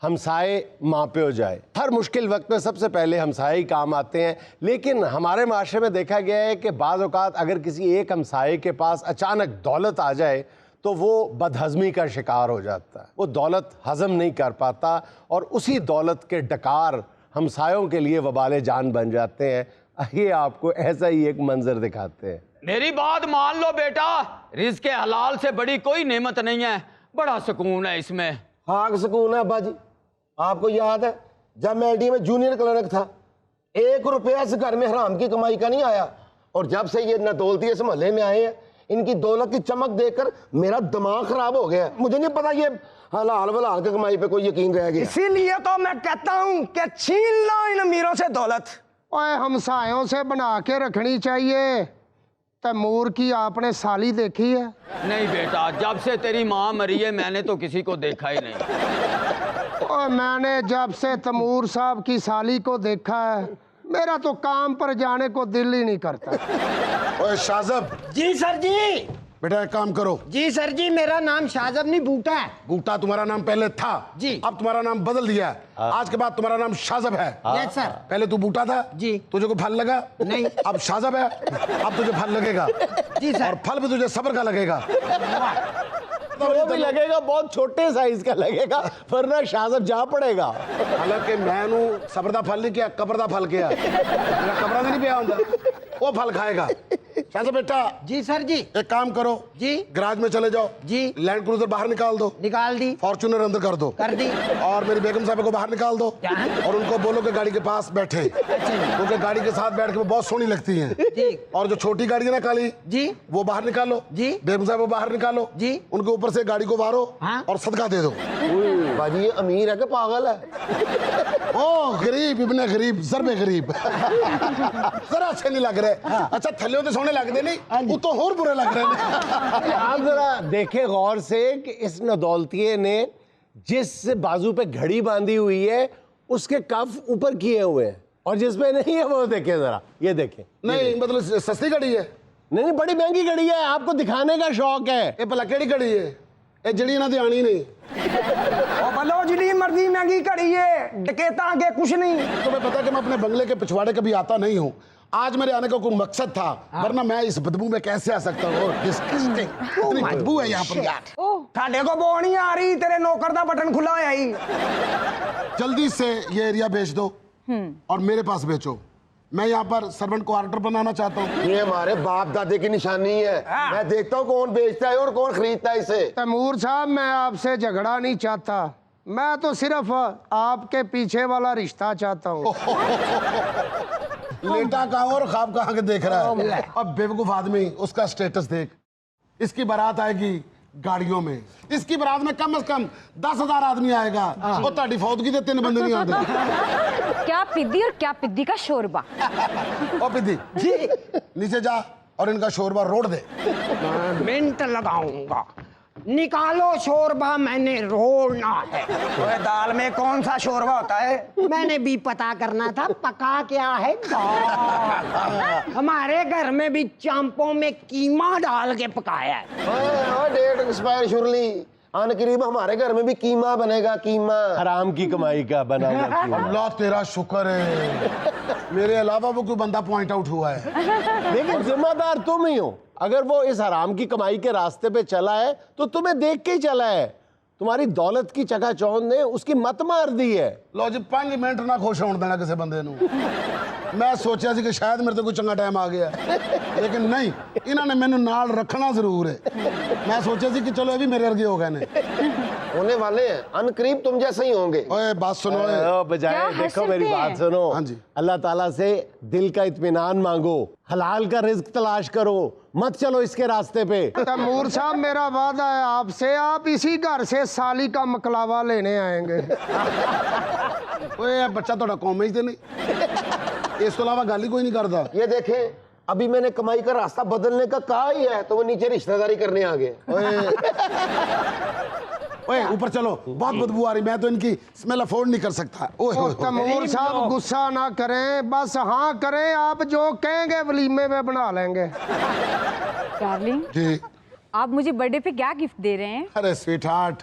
हमसाए माँ पे हो जाए। हर मुश्किल वक्त में सबसे पहले हमसाए ही काम आते हैं, लेकिन हमारे माशरे में देखा गया है कि बाज़ औक़ात अगर किसी एक हमसाए के पास अचानक दौलत आ जाए तो वो बदहज़मी का शिकार हो जाता है। वो दौलत हज़म नहीं कर पाता और उसी दौलत के डकार हमसायों के लिए वबाले जान बन जाते हैं। ये आपको ऐसा ही एक मंजर दिखाते हैं। मेरी बात मान लो बेटा, रिज़्क़ हलाल से बड़ी कोई नेमत नहीं है। बड़ा सुकून है इसमें। हाँ सुकून है अब्बा जी। आपको याद है जब मैं एलडी में जूनियर क्लर्क था, 1 रुपया इस घर में हराम की कमाई का नहीं आया, और जब से ये नदौलती इस मोहल्ले में आए हैं, इनकी दौलत की चमक देखकर मेरा दिमाग खराब हो गया। मुझे नहीं पता ये हलाल वलाल की कमाई पे कोई यकीन रह गया। इसीलिए तो मैं कहता हूँ कि छीन लो इन अमीरों से दौलत। ओए हमसायों से बना के रखनी चाहिए। तैमूर की आपने साली देखी है? नहीं बेटा, जब से तेरी माँ मरी है मैंने तो किसी को देखा ही नहीं। और मैंने जब से तैमूर साहब की साली को देखा है, मेरा तो काम पर जाने को दिल ही नहीं करता। ओए शाहजब। जी सर जी। बेटा एक काम करो। जी सर जी, मेरा नाम शाहजब नहीं बूटा है। बूटा तुम्हारा नाम पहले था जी, अब तुम्हारा नाम बदल दिया है। आज के बाद तुम्हारा नाम शाहजब है। Yes sir. पहले तू बूटा था जी। तुझे कोई फल लगा नहीं। अब शाहजब है, अब तुझे फल लगेगा। जी सर। और फल भी तुझे सब्र का लगेगा। तो भी लगेगा, बहुत छोटे साइज का लगेगा, वरना शाहजब जा पड़ेगा। हालांकि मैनू सब्र दा फल नहीं किया, कब्र दा फल किया। मेरा कब्रा नहीं पिया होंदा, वो फल खाएगा। शाहजब बेटा। जी सर जी। एक काम करो जी, गराज में चले जाओ जी, लैंड क्रूजर बाहर निकाल दो। निकाल दी। फॉर्च्यूनर अंदर कर दो। कर दी। और मेरी बेगम साहब को बाहर निकाल दो और उनको बोलो कि गाड़ी के पास बैठे, क्योंकि गाड़ी के साथ बैठ के वो बहुत सोहनी लगती हैं। जी। और जो छोटी गाड़ी है ना काली जी, वो बाहर निकालो। जी। बेगम साहब को बाहर निकालो जी। उनके ऊपर से गाड़ी को मारो। हाँ? और सदका दे दो। बाजी ये अमीर है कि पागल है? ओ गरीब इब्ने गरीब ज़रबे गरीब। जरा अच्छे नहीं लग रहे। अच्छा थल्ले तो सोने लगते नहीं, वो तो और बुरे लग रहे हैं। आप जरा देखें गौर से कि इस नदौलतिये ने जिस बाजू पे घड़ी बांधी हुई है उसके कफ ऊपर किए हुए हैं, और जिसपे नहीं है वो देखें जरा, ये देखें। नहीं मतलब सस्ती घड़ी है? नहीं, बड़ी महंगी घड़ी है, आपको दिखाने का शौक है। ये भला केड़ी घड़ी है? ये जड़ी ना ध्यानी नहीं। ओ बलो जिली मर्जी महंगी घड़ी है, डकेता आगे कुछ नहीं। तुम्हें पता है कि मैं अपने बंगले के पिछवाड़े कभी आता नहीं हूँ। आज मेरे आने का कोई मकसद था, वरना मैं इस बदबू में कैसे आ सकता हूँ। डिस्गस्टिंग इतनी बदबू है यहाँ पर यार। साढ़े को बो नहीं आ रही, तेरे नौकर दा बटन खुला है ही। जल्दी से ये एरिया बेच दो और मेरे पास बेचो। मैं यहाँ पर सर्वेंट क्वार्टर बनाना चाहता हूँ। ये हमारे बाप दादे की निशानी है। मैं देखता हूँ कौन बेचता है और कौन खरीदता है इसे। तैमूर साहब, मैं आपसे झगड़ा नहीं चाहता, मैं तो सिर्फ आपके पीछे वाला रिश्ता चाहता हूँ। लेटा कहाँ और ख्वाब कहाँ के देख रहा है। अब बेवकूफ आदमी, उसका स्टेटस देख। इसकी बारात आएगी गाड़ियों में, इसकी बारात में कम से कम 10,000 आदमी आएगा। और ताड़ी फौदगी दे 3 बंदे नहीं आते। क्या पिद्दी और क्या पिद्दी का शोरबा। ओ पिद्दी जी, नीचे जा और इनका शोरबा रोड दे। मिनट लगाऊंगा। निकालो शोरबा, मैंने रोना है। ओए दाल में कौन सा शोरबा होता है? मैंने भी पता करना था, पका क्या है दाल। हमारे घर में भी चांपों में कीमा डाल के पकाया है। डेट एक्सपायर शुरली आने करीब हमारे घर में भी कीमा बनेगा। कीमा हराम की कमाई का बना हुआ कीमा। अल्लाह तेरा शुक्र है, मेरे अलावा वो कोई बंदा पॉइंट आउट हुआ है। लेकिन जिम्मेदार तुम ही हो। अगर वो इस हराम की कमाई के रास्ते पे चला है तो तुम्हें देख के ही चला है। तुम्हारी दौलत की चकाचौंध ने उसकी मत मार दी है। लो जी 5 मिनट ना खुश होने देना किसी बंदे नू। मैं सोचा सी कि शायद मेरे तो कोई चंगा टाइम आ गया, लेकिन नहीं, इन्होंने मैंने नाल रखना जरूर है। मैं सोचा सी कि चलो ये भी मेरे वर्गे हो गए ने। होने वाले हैं, अनकरीब तुम जैसे ही होंगे। ओए बात सुनो। बजाय देखो मेरी बात सुनो। हाँ जी। अल्लाह ताला से दिल का इत्मीनान मांगो, हलाल का रिज्क तलाश करो, मत चलो इसके रास्ते पे। तैमूर साहब, मेरा वादा है आपसे, आप इसी घर से साली का मकलावा लेने आएंगे। ओए बच्चा थोड़ा कौम ही नहीं, इस तो अलावा गाली कोई नहीं करता। ये देखें, अभी मैंने कमाई का रास्ता बदलने का कहा ही है तो वो नीचे रिश्तेदारी करने आ गए। ओए ऊपर चलो, बहुत बदबू आ रही, मैं तो इनकी स्मेल अफोर्ड नहीं कर सकता। ओए तैमूर साहब गुस्सा ना करें, बस हाँ करें, आप जो कहेंगे वलीमे में बना लेंगे। डार्लिंग, जी। आप मुझे बर्थडे पे क्या गिफ्ट दे रहे हैं? अरे स्वीट हार्ट,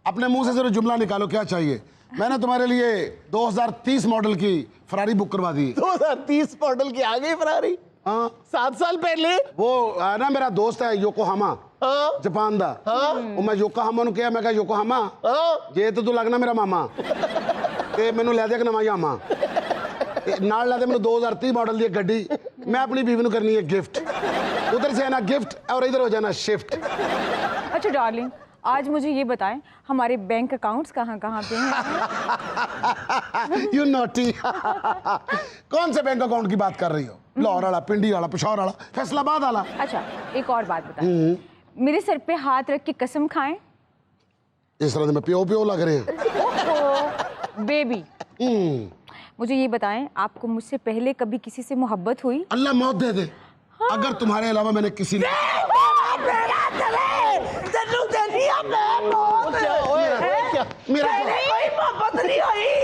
अपने मुंह से जरूर जुमला निकालो, क्या चाहिए? मैंने तुम्हारे लिए 2030 मॉडल की फरारी बुक करवा दी। 2030 मॉडल की आ गई फरारी? हाँ 7 साल पहले। वो है ना मेरा दोस्त है योकोहामा, हाँ जापान दा। हाँ वो मैं योकोहामा ਨੂੰ ਕਿਹਾ, ਮੈਂ ਕਿਹਾ योकोहामा हाँ ਜੇ ਤੇ ਤੂੰ ਲੱਗਣਾ ਮੇਰਾ ਮਾਮਾ ਤੇ ਮੈਨੂੰ ਲੈ ਦੇ ਇੱਕ ਨਵਾਂ ਯਾਮਾ ਨਾਲ ਲੈ ਦੇ ਮੈਨੂੰ 2030 मॉडल ਦੀ ਗੱਡੀ। मैं अपनी बीवी ਨੂੰ करनी है गिफ्ट। उधर से आना गिफ्ट और इधर हो जाना शिफ्ट। अच्छा डार्लिंग, आज मुझे ये बताएं हमारे बैंक अकाउंट्स कहाँ कहाँ पे हैं? You naughty. कौन से बैंक अकाउंट की बात कर रही हो? लाहौर वाला, पिंडी वाला, पेशावर वाला, फैसलाबाद वाला? अच्छा एक और बात बताएं, मेरे सर पे हाथ रख के कसम खाएं। इस तरह से मैं प्यो प्यो लग रहे हैं। ओहो बेबी, मुझे ये बताएं आपको मुझसे पहले कभी किसी से मोहब्बत हुई? अल्लाह मौत दे दे। हाँ। अगर तुम्हारे अलावा मैंने किसी ने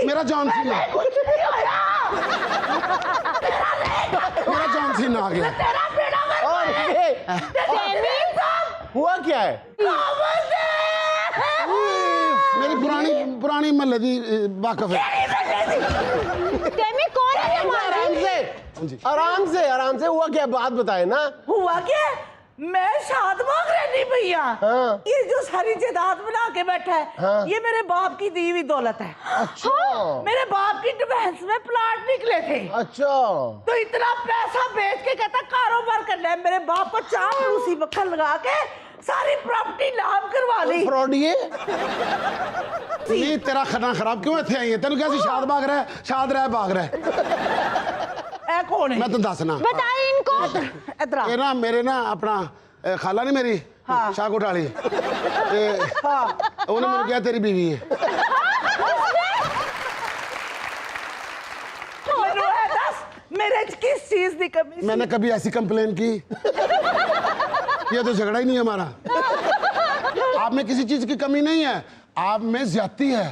मेरा जॉन सीना, मेरा जॉन सीना आ गया। हुआ क्या है? मेरी पुरानी पुरानी महल्ले दी वाकफ है। टेमी कौन है आराम से आराम से हुआ क्या? बात बताए ना। हुआ क्या? मैं शादबाग रहनी भैया। हाँ। ये जो सारी जायदाद बना के बैठा है, हाँ। ये मेरे बाप की दी हुई दौलत है। अच्छा मेरे बाप की डिफेंस में प्लाट निकले थे, अच्छा तो इतना पैसा बेच के कहता कारोबार करना है। मेरे बाप को चापलूसी मक्खन लगा के सारी प्रॉपर्टी नाम करवा ली। फ्रॉड ये नहीं तेरा खाना खराब क्यों इतने आई है? तेन कैसी शाद भाग रहा है, शाद रहा भाग रहा है। ऐ कौन है? मैं तुम दसना बताए इनको। इधर आ। ये ना मेरे ना अपना खाला नहीं मेरी हाँ। शाहकोट वाली, हाँ। उन्होंने मैंने कहा तेरी बीवी है। मेनू है दस, मेरे च किस चीज की कमी सी? मैंने कभी ऐसी कंप्लेन की? ये तो झगड़ा ही नहीं है हमारा। आप में किसी चीज की कमी नहीं है, आप में ज्यादती है।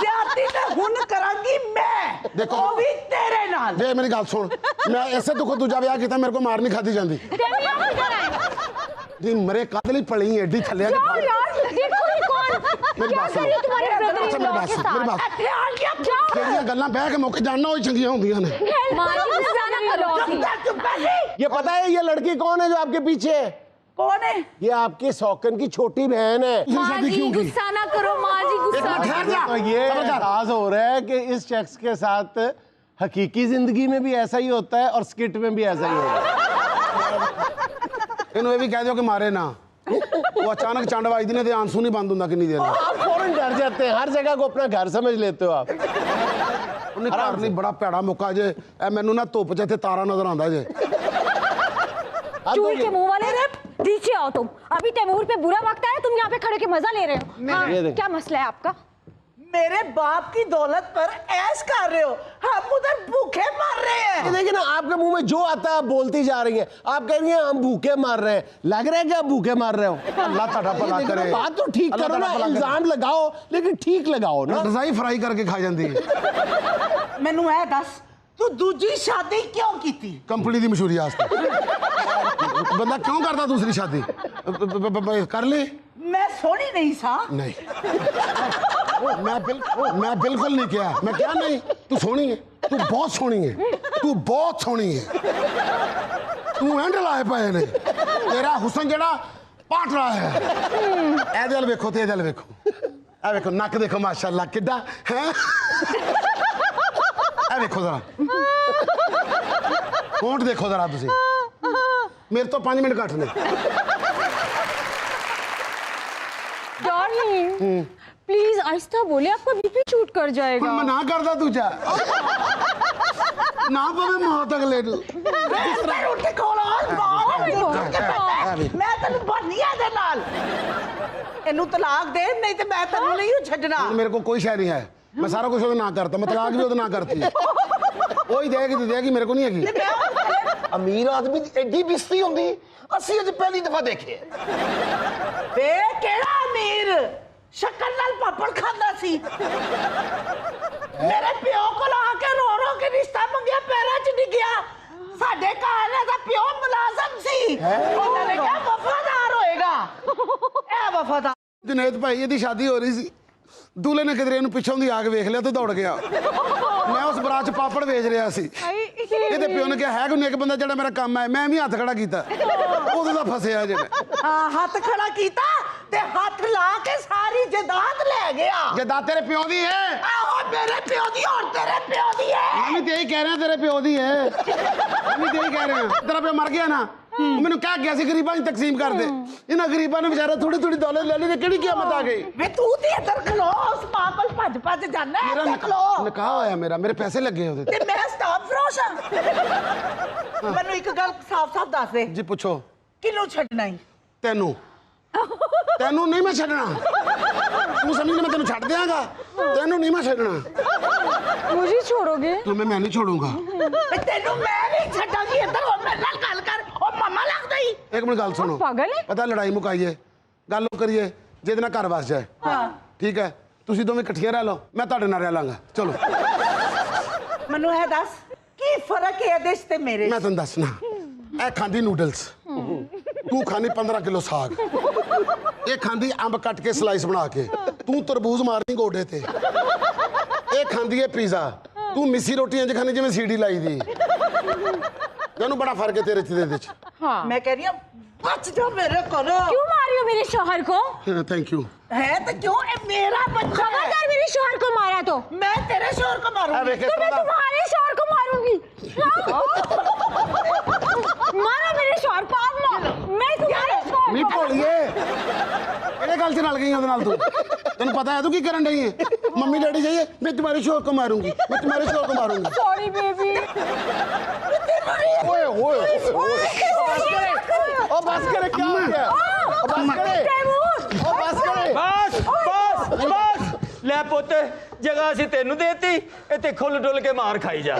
ज्यादती ते हुन करांगी मैं। देखो। वो भी तेरे नाल। दे मेरी गल सुन, मैं ऐसे तो दूजा विआह किया, मेरे को मार नहीं खाती जाती। टेमी आप इधर आए। जी मरे कदली पड़ी एडी थले आके जाओ यार, देखो ये कौन मेरी क्या बात कर रही है तुम्हारे ब्रदर अच्छा इन मेरी लॉ बात के सुन, मेरी साथ? बात इत्थे आ गया। जाओ ਜਿਹੜੀਆਂ ਗੱਲਾਂ ਬਹਿ ਕੇ ਮੁੱਕ ਜਾਣਾ ਉਹ ਚੰਗੀਆਂ ਹੁੰਦੀਆਂ ਨੇ। माँ जी गुस्सा ना करो अभी। चुप बैठी। ये पता है ये लड़की कौन है जो आपके पीछे है? कौन है? ये आपकी सौकन की छोटी बहन है। ये माँ शादी जी क्यों की? गुस्सा ना करो, माँ जी गुस्सा मिनट ना ठहर करो। जा। तो ये समझदार। एहसास हो रहा है कि इस शख्स के साथ हकीकी जिंदगी में भी ऐसा ही होता है और स्किट में भी ऐसा ही होगा। ਇਹਨੂੰ ਇਹ ਵੀ ਕਹਿ ਦਿਓ ਕਿ ਮਾਰੇ ਨਾ। ਉਹ ਅਚਾਨਕ ਚੰਡ ਵੱਜਦੀ ਨੇ ਤੇ ਆਂਸੂ नहीं बंद ਹੁੰਦਾ किन्नी देर में। आप फौरन डर जाते हैं, हर जगह को अपना घर समझ लेते हो आप। ਉਹਨੇ ਘਰ ਲਈ ਬੜਾ ਭੈੜਾ ਮੌਕਾ ਜੇ। ਇਹ ਮੈਨੂੰ ਨਾ ਧੁੱਪ 'ਚ ਇੱਥੇ ਤਾਰਾ ਨਜ਼ਰ ਆਉਂਦਾ ਜੇ। चूल के मुंह वाले रे, नीचे आओ तुम। अभी तैमूर पे बुरा वक्त आया, तुम यहाँ पे खड़े के मजा ले रहे हो। ये हाँ, देख। क्या मसला है आपका? मेरे बाप की दौलत पर ऐश कर रहे हो, हम उधर भूखे मर रहे ये हैं। देखिए ना, आपके मुंह में जो आता है आप बोलती जा रही हैं। आप कह रही हैं हम भूखे मार रहे हैं, लग रहा है कि आप भूखे मार रहे हो। ਅੱਲਾ ਤੁਹਾਡਾ ये ਭਲਾ देखो ना, करे। बात तो ठीक अल्लाह करो ना, ਤੁਹਾਡਾ ਭਲਾ ਕਰੇ। इल्जाम लगाओ लेकिन ठीक लगाओ ना। ਰਜ਼ਾਈ ਫਰਾਈ ਕਰਕੇ ਖਾ ਜਾਂਦੀ ਹੈ। मैनू ऐ दस, तू दूजी शादी क्यों की थी? ਕੰਪਨੀ ਦੀ ਮਸ਼ਹੂਰੀ ਵਾਸਤੇ। ਬੰਦਾ ਕਿਉਂ ਕਰਦਾ ਦੂਸਰੀ ਸ਼ਾਦੀ? ਕਰ ਲਈ? मैं सोनी नहीं सा। नहीं मैं बिल्कुल नहीं किया। मैं क्या नहीं? तू सोनी है, तू बहुत सोनी है, तू बहुत सोनी है। तू एंड लाए पाए ने तेरा हुसन जेड़ा पाट रहा है। ए दिल वेखो ते दिल वेखो, ए वेखो नक देखो माशाल्लाह किड्डा है। ए वेखो जरा होंठ देखो जरा तुसी, मेरे तो 5 मिनट घट ने। डार्लिंग प्लीज आहिस्ता बोले, आपका बीपी शूट कर जाएगा। मैं ना करता तुझा ना पवे मौत अगले नू। मैं रोटी खोला मैं तेन बननी दे नाल। इनू तलाक दे, नहीं तो मैं तेन नहीं छड्डना। मेरे को कोई शय नहीं है, मैं सारा कुछ ਉਹਦੇ ਨਾ करता, मैं तलाक भी ਉਹਦੇ ਨਾ करती है। वही देगी तो देगी, मेरे को नहीं हैगी। अमीर आदमी दी एडी बेइज्जती होंदी ਅਸੀਂ ਅੱਜ ਪਹਿਲੀ ਦਫਾ ਦੇਖੇ। वे केड़ा अमीर शक्कर नाल पापड़ खांदा सी। मेरे प्यो को आके रो रो के रिश्ता मंगया, पैरां च डिग्या। साडे घर दा प्यो मुलाजम सी, ਉਹਨਾਂ ਨੇ ਕਿਹਾ ਵਫਾਦਾਰ ਹੋਏਗਾ। ਇਹ ਵਫਾਦਾਰ ਜਨੇਤ ਭਾਈ ਇਹਦੀ ਸ਼ਾਦੀ ਹੋ ਰਹੀ ਸੀ, दूल्हे ने किधरे ਇਹਨੂੰ ਪਿੱਛੋਂ ਦੀ ਆ ਕੇ ਵੇਖ ਲਿਆ ਤੇ ਦੌੜ ਗਿਆ ਮੈਂ ਉਸ ਬਰਾਤ 'ਚ ਪਾਪੜ ਵੇਚ ਰਿਹਾ ਸੀ ਇਹਦੇ ਪਿਓ ਨੇ ਕਿਹਾ ਹੈ ਕੋਈ ਇੱਕ ਬੰਦਾ ਜਿਹੜਾ ਮੇਰਾ ਕੰਮ ਹੈ ਮੈਂ ਵੀ ਹੱਥ ਖੜਾ ਕੀਤਾ ਉਦੋਂ ਦਾ ਫਸਿਆ ਜੇ ਹਾਂ ਹੱਥ ਖੜਾ ਕੀਤਾ ਤੇ ਹੱਥ ਲਾ ਕੇ ਸਾਰੀ ਜਾਇਦਾਦ ਲੈ ਗਿਆ ਜਦਾਂ ਤੇਰੇ ਪਿਓ ਦੀ ਹੈ ਆਹੋ ਮੇਰੇ ਪਿਓ ਦੀ ਹੋਰ ਤੇਰੇ ਪਿਓ ਦੀ ਹੈ ਮੈਂ ਵੀ ਤੇ ਇਹੀ ਕਹਿ ਰਿਹਾ ਤੇਰੇ ਪਿਓ ਦੀ ਹੈ ਮੈਂ ਵੀ ਤੇ ਇਹੀ ਕਹਿ ਰਿਹਾ ਤੇਰਾ ਪਿਓ ਮਰ ਗਿਆ ਨਾ ਉਹ ਮੈਨੂੰ ਕਹਿ ਗਿਆ ਸੀ ਗਰੀਬਾਂ 'ਚ ਤਕਸੀਮ ਕਰ ਦੇ ਇਹਨਾਂ ਗਰੀਬਾਂ ਨੇ ਵਿਚਾਰਾ ਥੋੜੀ ਥੋੜੀ ਦੌਲਤ ਲੈ ਲਈ ਤੇ ਕਿਹੜੀ ਕੀਮਤ ਆ ਗਈ ਵੇ ਤੂੰ ਤੇ ਇੱਧਰ ਖਲੋ ਉਸ ਮਾਂ ਕੋਲ ਭੱਜ ਭੱਜ ਜਾਣਾ ਮੇਰਾ ਇੱਧਰ ਖਲੋ ਨਿਕਾਹ ਹੋਇਆ ਮੇਰਾ ਮੇਰੇ ਪੈਸੇ ਲੱਗੇ ਉਹਦੇ ਤੇ ਮੈਂ ਸਟਾਫ ਫਰੋਸ਼ ਹਾਂ ਮੈਨੂੰ ਇੱਕ ਗੱਲ ਸਾਫ਼-ਸਾਫ਼ ਦੱਸ ਦੇ ਜੀ ਪੁੱਛੋ ਕਿਹਨੂੰ ਛੱਡਣਾ ਈ ਤੈਨੂੰ ਤੈਨੂੰ ਨਹੀਂ ਮੈਂ ਛੱਡਣਾ ਤੂੰ ਸਮਝ ਲੈ ਮੈਂ ਤੈਨੂੰ ਛੱਡ ਦਿਆਂਗਾ ਤੈਨੂੰ ਨਹੀਂ ਮੈਂ ਛੱਡਣਾ मुझे छोड़ोगे ਤੂੰ ਮੈਂ ਨਹੀਂ ਛੋੜੂੰਗਾ ਵੇ ਤੈਨੂੰ ਮੈਂ ਨਹੀਂ ਛੱਡਾਂਗੀ ਇੱਧਰ ਹੋ ਮੇਰੇ ਨਾਲ ਗੱਲ ਕਰ ਉਹ ਮਾਮਾ ਲੱਗਦਾ ਈ ਇੱਕ ਮਿੰਟ ਗੱਲ ਸੁਣੋ पागल है ਪਤਾ ਲੜਾਈ ਮੁਕਾਈਏ ਗੱਲ ਉਹ ਕਰੀਏ ਜਿਹਦੇ ਨਾਲ ਘਰ ਵਸ ਜਾਏ ਹਾਂ ਠੀਕ ਹੈ ਤੁਸੀਂ ਦੋਵੇਂ ਇਕੱਠੀਆਂ ਰਹਿ ਲਓ ਮੈਂ ਤੁਹਾਡੇ ਨਾਲ ਰਹਿ ਲਾਂਗਾ ਚਲੋ ਮੈਨੂੰ ਇਹ ਦੱਸ ਕੀ ਫਰਕ ਹੈ ਇਹਦੇ 'ਚ ਤੇ ਮੇਰੇ 'ਚ? ਮੈਂ ਤੁਹਾਨੂੰ ਦੱਸਣਾ ਇਹ ਖਾਂਦੀ ਨੂਡਲਸ ਤੂੰ ਖਾਂਦੀ 15 ਕਿਲੋ ਸਾਗ ਇਹ ਖਾਂਦੀ ਅੰਬ ਕੱਟ ਕੇ ਸਲਾਈਸ ਬਣਾ ਕੇ ਤੂੰ ਤਰਬੂਜ ਮਾਰਨੀ ਗੋਡੇ ਤੇ ਇਹ ਖਾਂਦੀ ਹੈ ਪੀਜ਼ਾ ਤੂੰ ਮਿੱਸੀ ਰੋਟੀਆਂ ਚ ਖਾਂਦੀ ਜਿਵੇਂ ਸੀਡੀ ਲਾਈ ਦੀ ਤੈਨੂੰ ਬੜਾ ਫਰਕ ਹੈ ਤੇਰੇ ਚ ਦੇ ਵਿੱਚ हाँ ਮੈਂ ਕਹਿ ਰਹੀ ਹਾਂ ਬਚ ਜਾ ਮੇਰੇ ਕੋਲੋਂ क्यों मार रही हो मेरे शौहर को ਥੈਂਕ ਯੂ ਹੈ ਤਾਂ ਕਿਉਂ ਇਹ ਮੇਰਾ ਬੱਚਾ ਹੈ खबरदार मेरे शौहर को मारा तो ਮੈਂ ਤੇਰੇ ਸ਼ੋਰ ਕੋ ਮਾਰੂੰਗੀ तो मैं तुम्हारे शौहर को मारूंगी मारो मेरे शौहर को आप मारो मैं तुम्हारे शौहर ਨਹੀਂ को ਭੋਲੀਏ ਕਿਹੜੇ ਗੱਲ ਚ ਰਲ ਗਈ ਉਹਦੇ ਨਾਲ ਤੂੰ ਤੈਨੂੰ ਪਤਾ ਹੈ ਤੂੰ ਕੀ ਕਰਨ ਡਈ ਹੈ ਮੰਮੀ ਡੈਡੀ ਜਾਈਏ ਮੈਂ तुम्हारे शोर को मारूंगी मैं तुम्हारे शोर को मारूंगी सॉरी बेबी ओए ओए ओ बस करे क्या हो गया ओ बस करे ओ बस करे बस बस बस ले पुत जगह ਅਸੀਂ ਤੈਨੂੰ ਦੇਤੀ ਇੱਥੇ ਖੁੱਲ ਡੁੱਲ ਕੇ ਮਾਰ ਖਾਈ ਜਾ